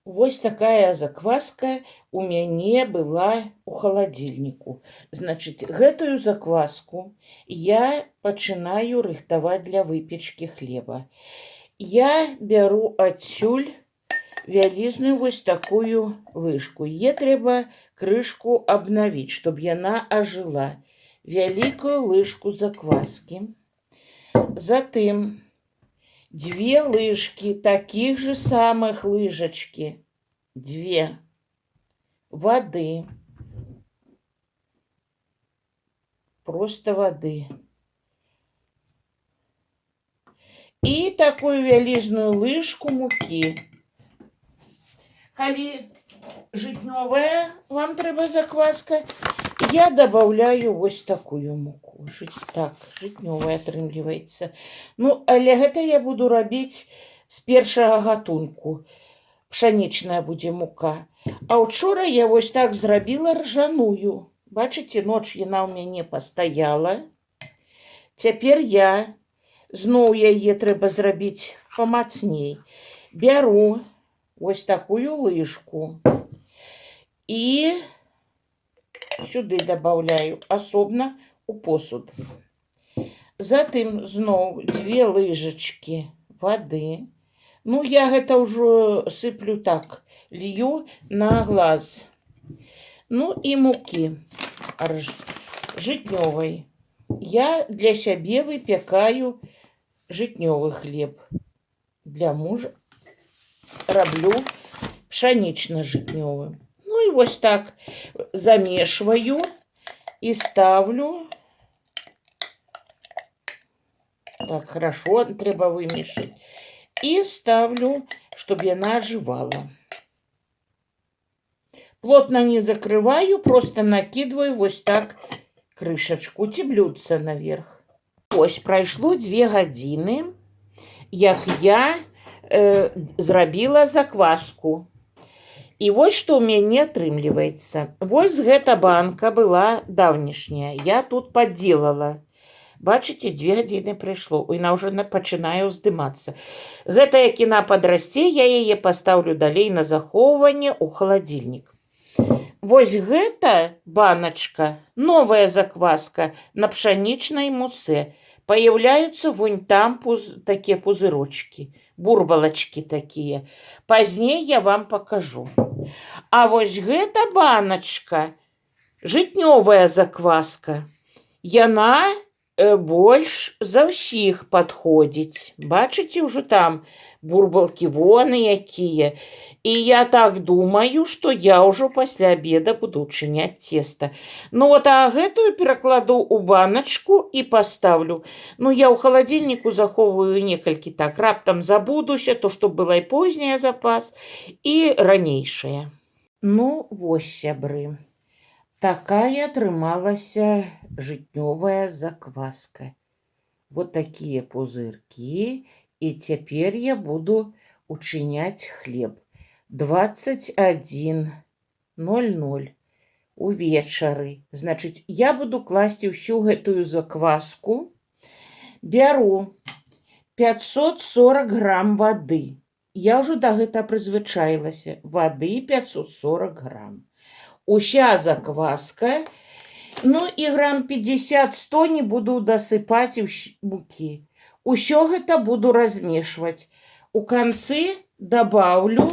Вось такая закваска у мяне была у халадзільніку. Значыць, гэтую закваску я пачынаю рыхтаваць для выпечкі хлеба. Я бяру адсюль вялізную вось такую лыжку. Е трэба крышку абнавіць, чтоб яна ажыла. Вялікую лыжку закваски. Затым 2 лыжки таких же самых лыжечки. 2 воды. Просто воды. И такую вялізную лыжку муки. Калі жытнёвая вам трэба закваска, я добавляю вось такую муку. Так, жытнёвая атрымліваецца. Ну, але гэта я буду рабіць з першага гатунку. Пшанічная будзе мука. А учора я вось так зрабіла ржаную. Бачыце, ноч яна ў мяне пастаяла. Цяпер я зноў яе трэба зрабіць памацней. Бяру вось такую лыжку і сюды добавляю асобна у посуд. Затым зноў 2 лыжачкі воды. Ну, я гэта ўжо сыплю так, лью на глаз. Ну і мукі жытнёвай. Я для сябе выпякаю жытнёвы хлеб. Для мужа раблю пшанічна-жытнёвы. Ну і вось так замешваю і ставлю. Так, хорошо, трэба вымешаць. І ставлю, чтоб яна ажывала. Плотно не закрываю, просто накидываю вось так крышачку ці блюдца наверх. Ось прайшло 2 гадзіны, як я зрабіла закваску. І вось што ў мяне атрымліваецца. Вось гэта банка была даўнішняя. Я тут падзелала. Бачыце, 2 гадзіны прайшло. Яна ўжо пачынае ўздымацца. Гэта як яна падрасце, я яе пастаўлю далей на захоўванне ў халадзільнік. Вось гэта баначка, новая закваска на пшанічнай муце. Паяўляюцца вунь там такія пузырочкі, бурбалачкі такія. Пазней я вам пакажу. А вось гэта баначка, жытнёвая закваска. Яна больш за ўсіх падходзіць. Бачыце, ўжо там бурбалкі вон якія. І я так думаю, што я ўжо пасля обеда буду чыняць цеста. Ну вот, а гэтую перакладу ў баначку і паставлю. Ну, я ў халадзільніку захоўваю некалькі так. Раптам забудуся, то што была і позняя запас, і ранейшая. Ну, вось, сябры. Такая атрымалася жытнёвая закваска. Вот такія пузыркі. І цяпер я буду учыняць хлеб. 21:00 увечары. Значыць, я буду класці ўсю гэтую закваску. Бяру 540 грам вады. Я ўжо да гэта прызвычаілася. Вады 540 грам. Уся закваска. Ну і грам 50-100 не буду дасыпаць мукі. Усё гэта буду размешваць. У канцы добавлю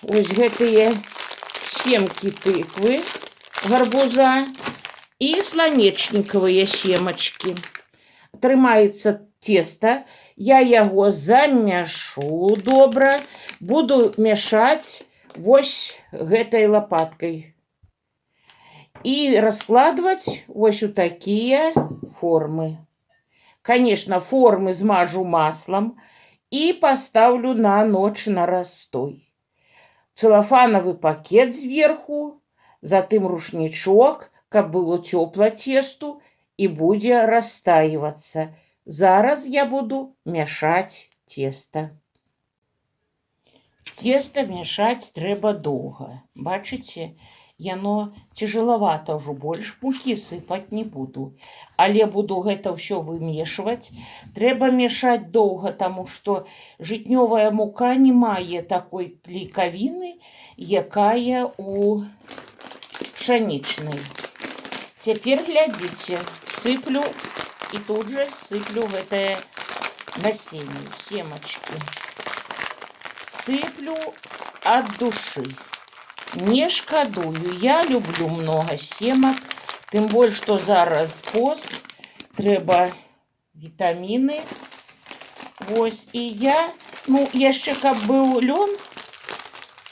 ось гэтыя семкі тыквы, гарбуза і сланечнікавыя семачкі. Атрымаецца цеста. Я яго замяшу добра. Буду мяшаць вось гэтай лапаткай. І раскладваць вось у такія формы. Конечно, формы змажу маслом и поставлю на ночь на растой. Целлофановый пакет сверху, затым рушничок, каб было тепло тесту, и будзе растаиваться. Зараз я буду мяшаць тесто. Тесто мяшаць трэба доўга. Бачыце? яно цяжелавата ўжо, больш мукі сыпаць не буду. Але буду гэта ўсё вымешваць. Трэба мешаць доўга, таму што жытнёвая мука не мае такой клейкавіны, якая у пшанічнай. Цяпер глядзіце, сыплю і тут жа сыплю гэтае насенне, семачкі. Сыплю ад душы. Не шкадую, я люблю много семак, тым больш, што зараз пост, трэба вітаміны. Вось, і я, яшчэ каб быў лён,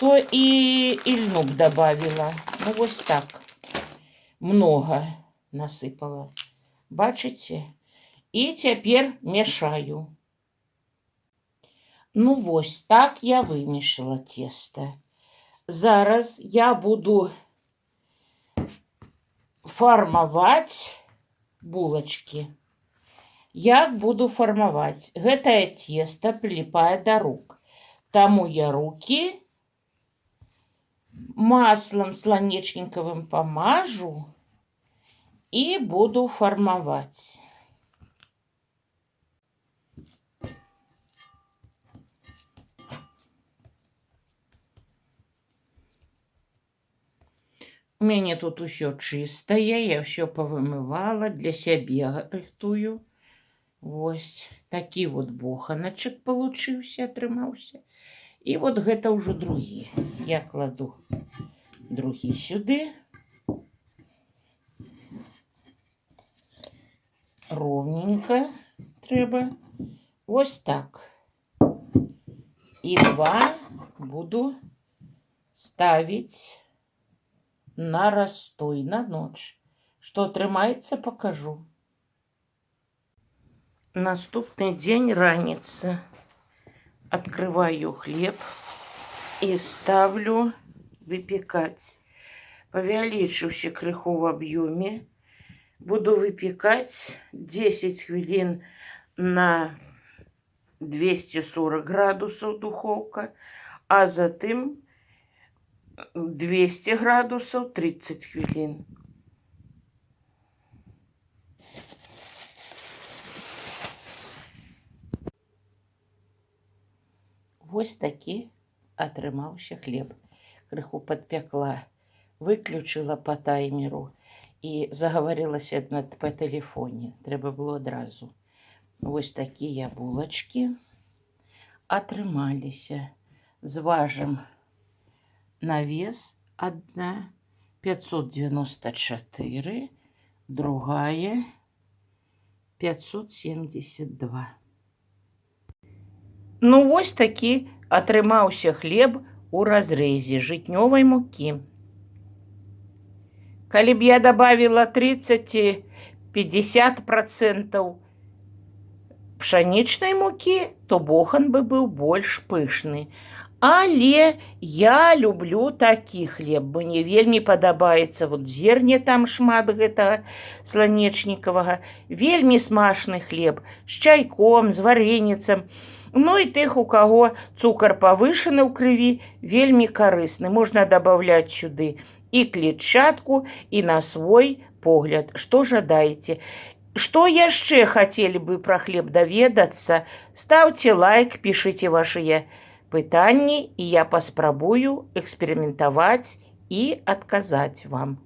то і льну б добавила. Вось так. Много насыпала. Бачыце? І цяпер мешаю. Вось так я вымешала тесто. Зараз я буду фармаваць булачкі. Як буду фармаваць? Гэтае тесто приліпае да рук. Таму я руки маслом сланечніковым помажу і буду фармаваць. У мяне тут усё чыстае, я ўсё павымывала, для сябе рыхтую. Вось такі вот боханачак получыўся, атрымаўся. І вот гэта ўжо другі. Я кладу другі сюды. Ровненько трэба. Вось так. І два буду ставіць на растой, на ноч. Што атрымаецца, пакажу. Наступны дзень, раніца. Открываю хлеб і ставлю выпекаць. Павялічыўся крыху в аб'ёме. Буду выпекаць 10 хвілін на 240 градусаў духовка, а затым 200 градусаў 30 хвілін. Вось такі атрымаўся хлеб. Крыху падпякла, выключыла по таймеру і загаварылася па тэлефоне. Трэба было адразу. Вось такія булачкі атрымаліся. Зважым на вес. Одна 594, другая 572. Вось такі атрымаўся хлеб у разрэзе жытнёвай мукі. Калі б я добавила 30-50% пшанічнай мукі, то бохан бы быў больш пышны. Але я люблю такі хлеб. Мне вельмі падабаецца. Вот зерне там шмат гэтага сланечніковага. Вельмі смачны хлеб. З чайком, з вареніцам. І тых, у каго цукар павышаны ў крыві, вельмі карысны. Можна дабавляць сюды і клетчатку, і на свой погляд. Што жадаеце? Што яшчэ хацелі бы пра хлеб даведацца? Ставце лайк, пішыце вашыя пытанні, і я паспрабую эксперыментаваць і адказаць вам.